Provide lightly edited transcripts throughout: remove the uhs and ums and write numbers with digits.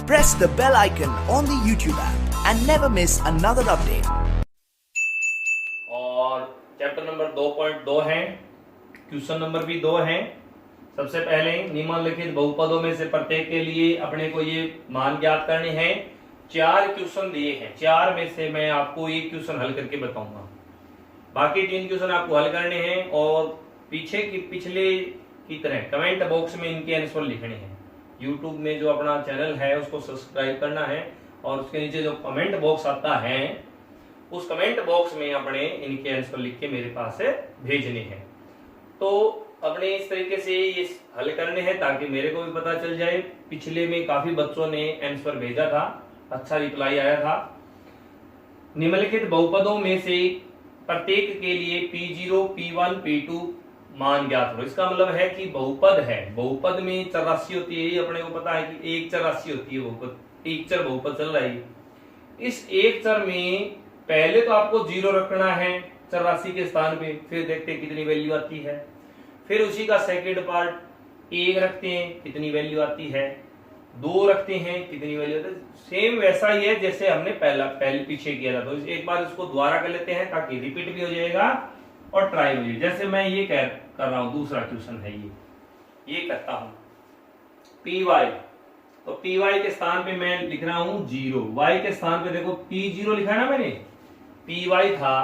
press the bell icon on the YouTube app and never miss another update. और chapter number 2.2 है, question number भी 2 है। सबसे पहले निम्नलिखित बहुपदों में से प्रत्येक के लिए अपने को ये मान ज्ञात करने हैं। 4 क्वेश्चन दिए हैं, 4 में से मैं आपको एक क्वेश्चन हल करके बताऊंगा, बाकी 3 क्वेश्चन आपको हल करने हैं और पिछले की तरह कमेंट बॉक्स में इनके आंसर लिखने हैं। यूट्यूब में जो अपना चैनल है उसको सब्सक्राइब करना है और उसके नीचे जो कमेंट बॉक्स आता है उस कमेंट बॉक्स में अपने इनके आंसर लिख के मेरे पास भेजने हैं। तो अपने इस तरीके से ये हल करने हैं ताकि मेरे को भी पता चल जाए। पिछले में काफी बच्चों ने आंसर भेजा था, अच्छा रिप्लाई आया था। निम्नलिखित बहुपदों में से प्रत्येक के लिए P0, P1, P2 मान ज्ञात करो। इसका मतलब है कि बहुपद है, बहुपद में चर राशि होती है, ये अपने को पता है कि एक चर राशि होती है बहुपद, एक चर बहुपद चल रहा है। इस एक चर में पहले तो आपको 0 रखना है चर राशि के स्थान पे, फिर देखते हैं कितनी वैल्यू आती है। फिर उसी का सेकंड पार्ट 1 रखते हैं, कितनी वैल्यू आती है, 2 रखते हैं, कितनी वैल्यू आती है। सेम वैसा ही है जैसे हमने पहले पीछे किया था। तो एक बार इसको दोबारा कर लेते हैं ताकि रिपीट भी हो जाएगा और ट्राई हो जाएगी। जैसे मैं ये कर रहा हूं, दूसरा क्वेश्चन है ये करता हूं Py, तो Py के स्थान पे मैं लिख रहा हूं 0, y के स्थान पे देखो P0 लिखा है ना मैंने, Py था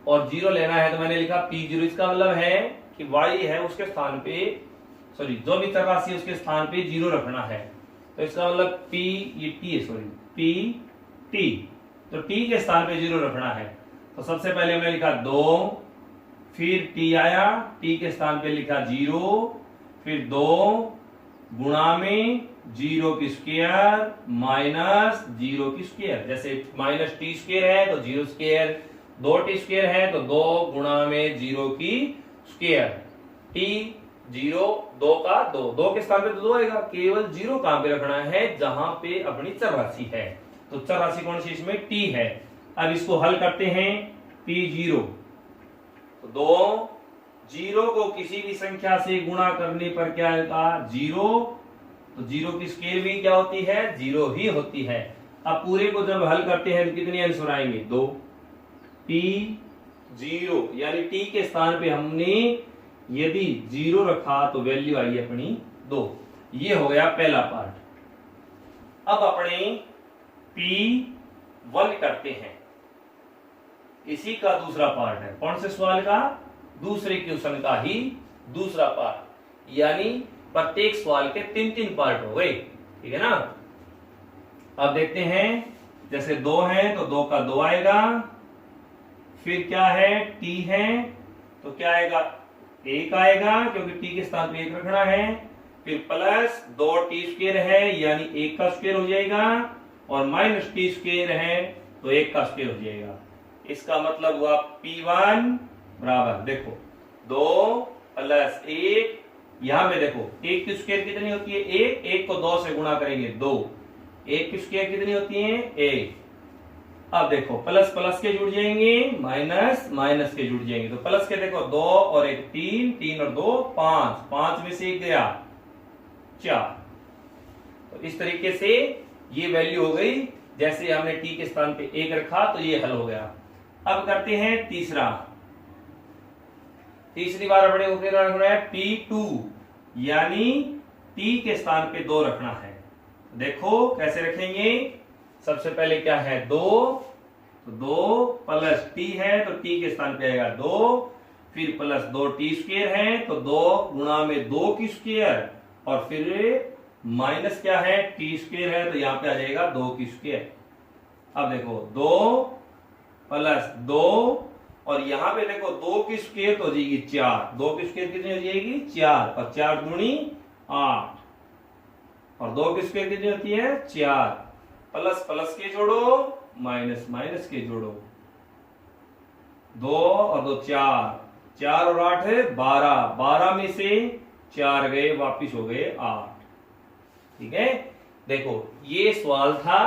और 0 लेना है तो मैंने लिखा P0। इसका मतलब है कि y है उसके स्थान पे, सॉरी जो भी चर राशि है उसके स्थान पे 0 रखना है। तो इसका मतलब P, ये T है, सॉरी Pt, तो T के स्थान पे 0 रखना है। तो सबसे पहले मैंने लिखा 2, फिर T आया, T के स्थान पे लिखा 0, फिर 2 गुणा में 0 की स्क्वायर माइनस 0 की स्क्वायर। जैसे माइनस टी स्क्वायर है तो 0 स्क्वायर, 2t स्क्वायर है तो 2 गुणा में 0 की स्क्वायर। t 0, 2 का 2 के स्थान पे 2 आएगा। केवल 0 कहां पे रखना है, जहां पे अपनी चर राशि है। तो चर राशि कौन सी, इसमें t है। अब इसको हल करते हैं P0, तो 2 0 को किसी भी संख्या से गुणा करने पर क्या आएगा, 0। तो 0 की स्क्वायर भी क्या होती है, 0 ही होती है। अब पूरे को जब हल करते हैं तो कितने आंसर आएंगे, 2। P0 यानी t के स्थान पे हमने यदि 0 रखा तो वैल्यू आई अपनी 2। ये हो गया पहला पार्ट। अब अपने P1 करते हैं, इसी का दूसरा पार्ट है। कौन से सवाल का, दूसरे क्वेश्चन का ही दूसरा पार्ट, यानी प्रत्येक सवाल के 3-3 पार्ट हो गए, ठीक है ना। अब देखते हैं, जैसे 2 है तो 2 का 2 आएगा, फिर क्या है t है तो क्या आएगा, 1 आएगा क्योंकि t के स्थान पे 1 रखना है। फिर प्लस 2t स्क्वायर है यानी 1 का स्क्वायर हो जाएगा, और माइनस t स्क्वायर है तो 1 का स्क्वायर हो जाएगा। इसका मतलब हुआ P1 बराबर, देखो 2 प्लस 1, यहां में देखो 1 की स्क्वायर कितनी होती है, 1 को 2 से गुणा करेंगे 2, 1 की स्क्वायर कितनी होती है, 1। अब देखो प्लस प्लस के जुड़ जाएंगे, माइनस माइनस के जुड़ जाएंगे। तो प्लस के देखो 2 और 1 3, 3 और 2 5, 5 में से 1 गया 4। तो इस तरीके से ये वैल्यू हो गई। जैसे हमने t के स्थान पे 1 रखा तो ये हल हो गया। अब करते हैं तीसरी बार अपने को क्या रखना है, P2 यानी t के स्थान पे 2 रखना है। देखो कैसे रखेंगे, सबसे पहले क्या है 2, तो 2 प्लस t है तो t के स्थान पे आएगा 2, फिर प्लस 2t स्क्वायर है तो 2 गुणा में 2 की स्क्वायर, और फिर माइनस क्या है, t स्क्वायर है तो यहां पे आ जाएगा 2 की स्क्वायर। अब देखो 2 प्लस 2, और यहां पे देखो 2 की स्क्वायर तो हो जाएगी 4, 2 की स्क्वायर कितनी हो जाएगी 4, और 4 दूनी 8, और 2 की स्क्वायर कितनी होती है 4। प्लस प्लस के जोड़ो, माइनस माइनस के जोड़ो, 2 और 2 4, 4 और 8 है 12, 12 में से 4 गए, वापिस हो गए 8, ठीक है। देखो ये सवाल था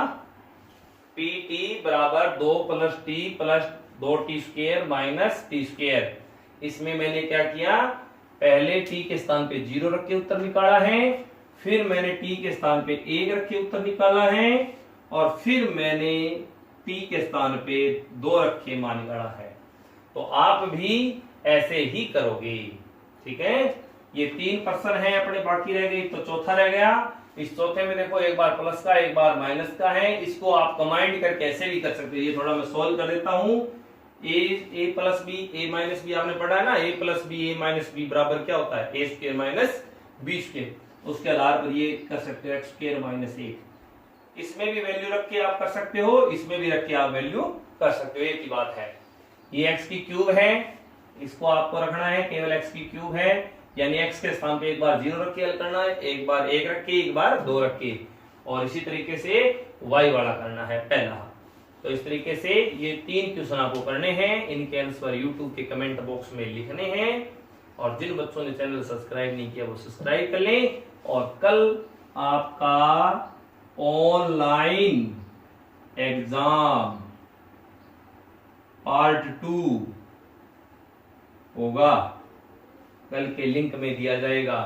Pt बराबर 2 plus t plus 2t square minus t square. इसमें मैंने क्या किया, पहले t के स्थान पे 0 रख के उत्तर निकाला है, फिर मैंने टी के स्थान पे 1 रख के उत्तर निकाला है, और फिर मैंने पी के स्थान पे 2 रख के मान निकाला है। तो आप भी ऐसे ही करोगे, ठीक है। ये 3 प्रश्न है अपने बाकी रह गई, तो चौथा रह गया। इस चौथे में देखो एक बार प्लस का एक बार माइनस का है, इसको आप कंबाइंड करके ऐसे भी कर सकते हो। ये थोड़ा मैं सोल्व कर देता हूं। ए प्लस बी ए माइनस बी आपने पढ़ा है ना, ए प्लस बी ए माइनस बी बराबर क्या होता है, ए स्क्वायर माइनस बी स्क्वायर। उसके आधार पर ये कर सकते हो एक्स स्क्वायर माइनस 1। इसमें भी वैल्यू रख के आप कर सकते हो, इसमें भी रख के आप वैल्यू कर सकते हो, एक ही बात है। ये एक्स की क्यूब है, इसको आपको रखना है केवल एक्स की क्यूब है, यानी एक्स के स्थान पे एक बार 0 रख के हल करना है, एक बार 1 रख के, एक बार 2 रख के, और इसी तरीके से y वाला करना है पहला। तो इस तरीके से ये 3 क्वेश्चन आपको करने हैं, इनके आंसर यूट्यूब के कमेंट बॉक्स में लिखने हैं। और जिन बच्चों ने चैनल सब्सक्राइब नहीं किया वो सब्सक्राइब कर लें। और कल आपका ऑनलाइन एग्जाम पार्ट 2 होगा, कल के लिंक में दिया जाएगा।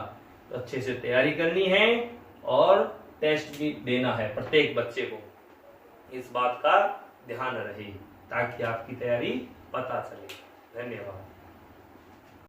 तो अच्छे से तैयारी करनी है और टेस्ट भी देना है प्रत्येक बच्चे को, इस बात का ध्यान रहे ताकि आपकी तैयारी पता चले। धन्यवाद।